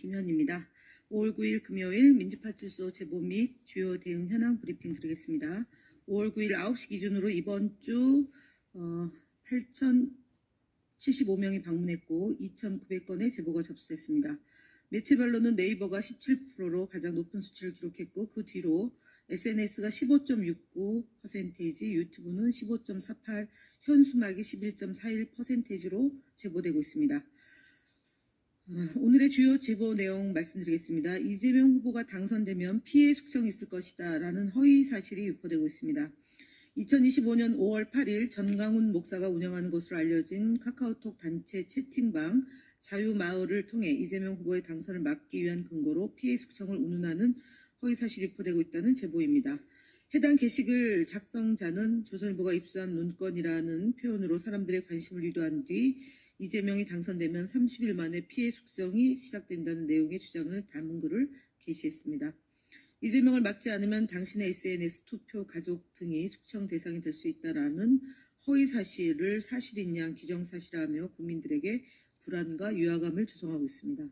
김현입니다. 5월 9일 금요일 민주파출소 제보 및 주요 대응 현황 브리핑 드리겠습니다. 5월 9일 9시 기준으로 이번 주 8,075명이 방문했고 2,900건의 제보가 접수됐습니다. 매체별로는 네이버가 17%로 가장 높은 수치를 기록했고 그 뒤로 SNS가 15.69%, 유튜브는 15.48%, 현수막이 11.41%로 제보되고 있습니다. 오늘의 주요 제보 내용 말씀드리겠습니다. 이재명 후보가 당선되면 피해 숙청이 있을 것이다 라는 허위 사실이 유포되고 있습니다. 2025년 5월 8일 전강훈 목사가 운영하는 것으로 알려진 카카오톡 단체 채팅방 자유마을을 통해 이재명 후보의 당선을 막기 위한 근거로 피해 숙청을 운운하는 허위 사실이 유포되고 있다는 제보입니다. 해당 게시글 작성자는 조선일보가 입수한 문건이라는 표현으로 사람들의 관심을 유도한 뒤 이재명이 당선되면 30일 만에 피해 숙청이 시작된다는 내용의 주장을 담은 글을 게시했습니다. 이재명을 막지 않으면 당신의 SNS, 투표, 가족 등이 숙청 대상이 될 수 있다라는 허위 사실을 사실인 양 기정사실화하며 국민들에게 불안과 유화감을 조성하고 있습니다.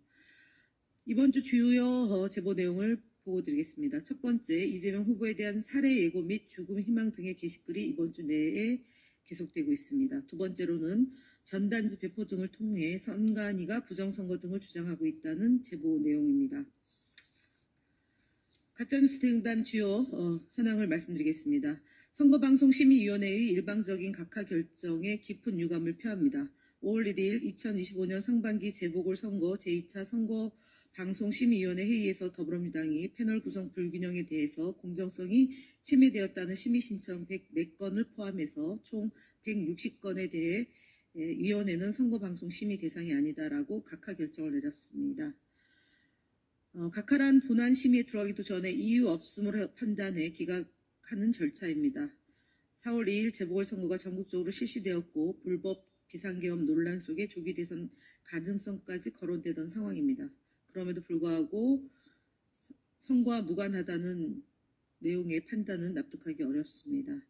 이번 주 주요 제보 내용을 보고드리겠습니다. 첫 번째, 이재명 후보에 대한 살해 예고 및 죽음 희망 등의 게시글이 이번 주 내에 계속되고 있습니다. 두 번째로는 전단지 배포 등을 통해 선관위가 부정선거 등을 주장하고 있다는 제보 내용입니다. 가짜뉴스 대응단 주요 현황을 말씀드리겠습니다. 선거방송심의위원회의 일방적인 각하 결정에 깊은 유감을 표합니다. 5월 1일 2025년 상반기 재보궐선거 제2차 선거방송심의위원회 회의에서 더불어민주당이 패널 구성 불균형에 대해서 공정성이 침해되었다는 심의신청 104건을 포함해서 총 160건에 대해 위원회는 선거방송심의 대상이 아니다라고 각하 결정을 내렸습니다. 각하란 본안 심의에 들어가기도 전에 이유 없음을 판단해 기각하는 절차입니다. 4월 2일 재보궐선거가 전국적으로 실시되었고 불법 비상계엄 논란 속에 조기 대선 가능성까지 거론되던 상황입니다. 그럼에도 불구하고 선거와 무관하다는 내용의 판단은 납득하기 어렵습니다.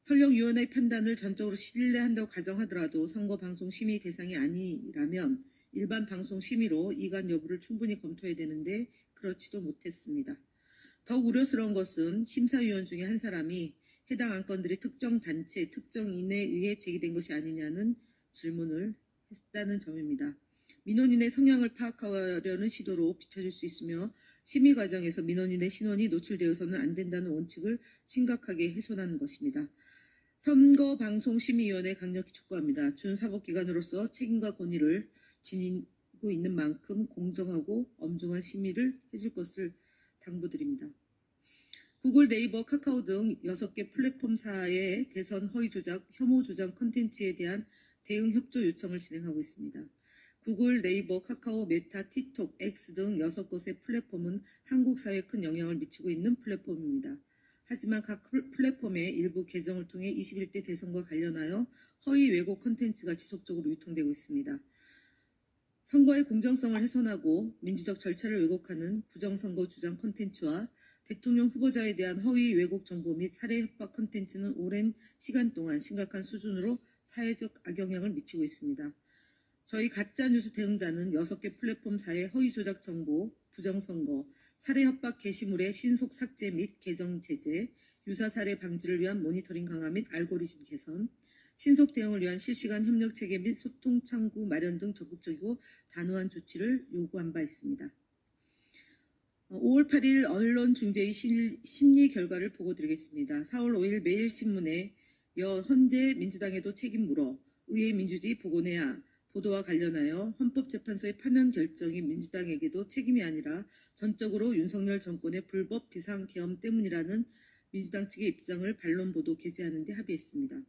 설령 위원회의 판단을 전적으로 신뢰한다고 가정하더라도 선거방송 심의 대상이 아니라면 일반 방송 심의로 이관 여부를 충분히 검토해야 되는데 그렇지도 못했습니다. 더욱 우려스러운 것은 심사위원 중에 한 사람이 해당 안건들이 특정 단체, 특정인에 의해 제기된 것이 아니냐는 질문을 했다는 점입니다. 민원인의 성향을 파악하려는 시도로 비춰질 수 있으며 심의 과정에서 민원인의 신원이 노출되어서는 안 된다는 원칙을 심각하게 훼손하는 것입니다. 선거방송심의위원회 강력히 촉구합니다. 준사법기관으로서 책임과 권위를 지니고 있는 만큼 공정하고 엄중한 심의를 해줄 것을 당부드립니다. 구글, 네이버, 카카오 등 6개 플랫폼사의 대선 허위 조작, 혐오 조작 콘텐츠에 대한 대응 협조 요청을 진행하고 있습니다. 구글, 네이버, 카카오, 메타, 틱톡, X 등 6곳의 플랫폼은 한국 사회에 큰 영향을 미치고 있는 플랫폼입니다. 하지만 각 플랫폼의 일부 계정을 통해 21대 대선과 관련하여 허위 왜곡 콘텐츠가 지속적으로 유통되고 있습니다. 선거의 공정성을 훼손하고 민주적 절차를 왜곡하는 부정선거 주장 콘텐츠와 대통령 후보자에 대한 허위 왜곡 정보 및 살해 협박 콘텐츠는 오랜 시간 동안 심각한 수준으로 사회적 악영향을 미치고 있습니다. 저희 가짜뉴스 대응단은 6개 플랫폼사의 허위 조작 정보, 부정선거, 살해 협박 게시물의 신속 삭제 및 계정 제재, 유사 살해 방지를 위한 모니터링 강화 및 알고리즘 개선, 신속 대응을 위한 실시간 협력 체계 및 소통 창구 마련 등 적극적이고 단호한 조치를 요구한 바 있습니다. 5월 8일 언론중재위 심리 결과를 보고드리겠습니다. 4월 5일 매일신문에 현재 민주당에도 책임 물어 의회 민주주의 복원해야 보도와 관련하여 헌법재판소의 파면 결정이 민주당에게도 책임이 아니라 전적으로 윤석열 정권의 불법 비상계엄 때문이라는 민주당 측의 입장을 반론 보도 게재하는 데 합의했습니다.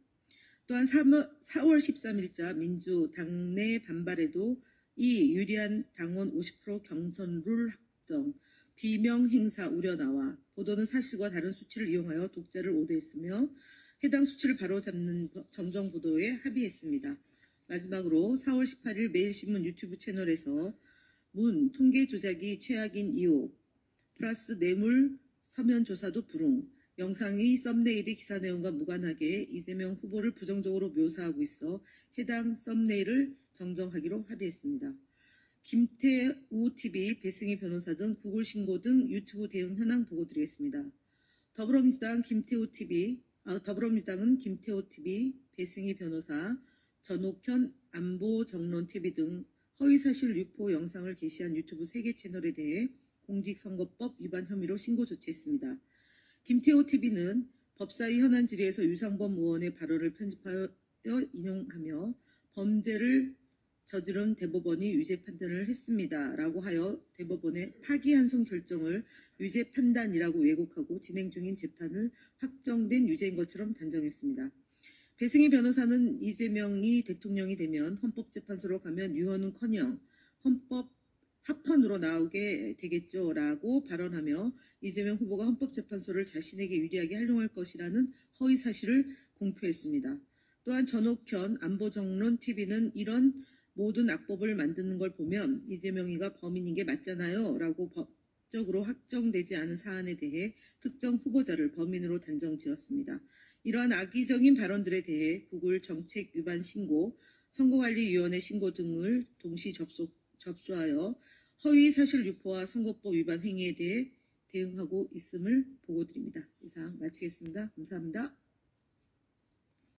또한 4월 13일자 민주 당내 반발에도 이 유리한 당원 50% 경선 룰 확정, 비명 행사 우려 나와 보도는 사실과 다른 수치를 이용하여 독자를 오도했으며 해당 수치를 바로잡는 정정 보도에 합의했습니다. 마지막으로 4월 18일 매일신문 유튜브 채널에서 문 통계 조작이 최악인 이유 플러스 뇌물 서면 조사도 불응 영상의 썸네일이 기사 내용과 무관하게 이재명 후보를 부정적으로 묘사하고 있어 해당 썸네일을 정정하기로 합의했습니다. 김태우 TV, 배승희 변호사 등 구글 신고 등 유튜브 대응 현황 보고드리겠습니다. 더불어민주당은 김태우 TV, 배승희 변호사, 전옥현 안보정론 TV 등 허위사실 유포 영상을 게시한 유튜브 3개 채널에 대해 공직선거법 위반 혐의로 신고 조치했습니다. 김태호 TV는 법사위 현안 질의에서 유상범 의원의 발언을 편집하여 인용하며 범죄를 저지른 대법원이 유죄 판단을 했습니다. 라고 하여 대법원의 파기환송 결정을 유죄 판단이라고 왜곡하고 진행 중인 재판을 확정된 유죄인 것처럼 단정했습니다. 배승희 변호사는 이재명이 대통령이 되면 헌법재판소로 가면 유언은커녕 헌법 합헌으로 나오게 되겠죠 라고 발언하며 이재명 후보가 헌법재판소를 자신에게 유리하게 활용할 것이라는 허위 사실을 공표했습니다. 또한 전옥현 안보정론TV는 이런 모든 악법을 만드는 걸 보면 이재명이가 범인인 게 맞잖아요 라고 법적으로 확정되지 않은 사안에 대해 특정 후보자를 범인으로 단정지었습니다. 이러한 악의적인 발언들에 대해 구글 정책 위반 신고, 선거관리위원회 신고 등을 동시 접수하여 허위 사실 유포와 선거법 위반 행위에 대해 대응하고 있음을 보고드립니다. 이상 마치겠습니다. 감사합니다.